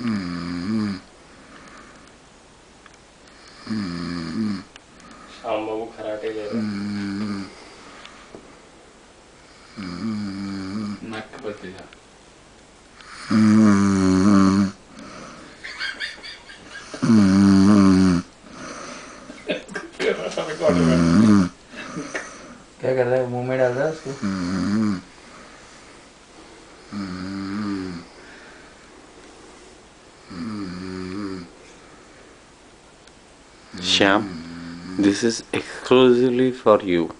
श्याम बाबू खराटे ले रहे नाक बत्ती जा क्या कर रहा है? मुंह में डाल रहा है उसको? Shyam, this is exclusively for you.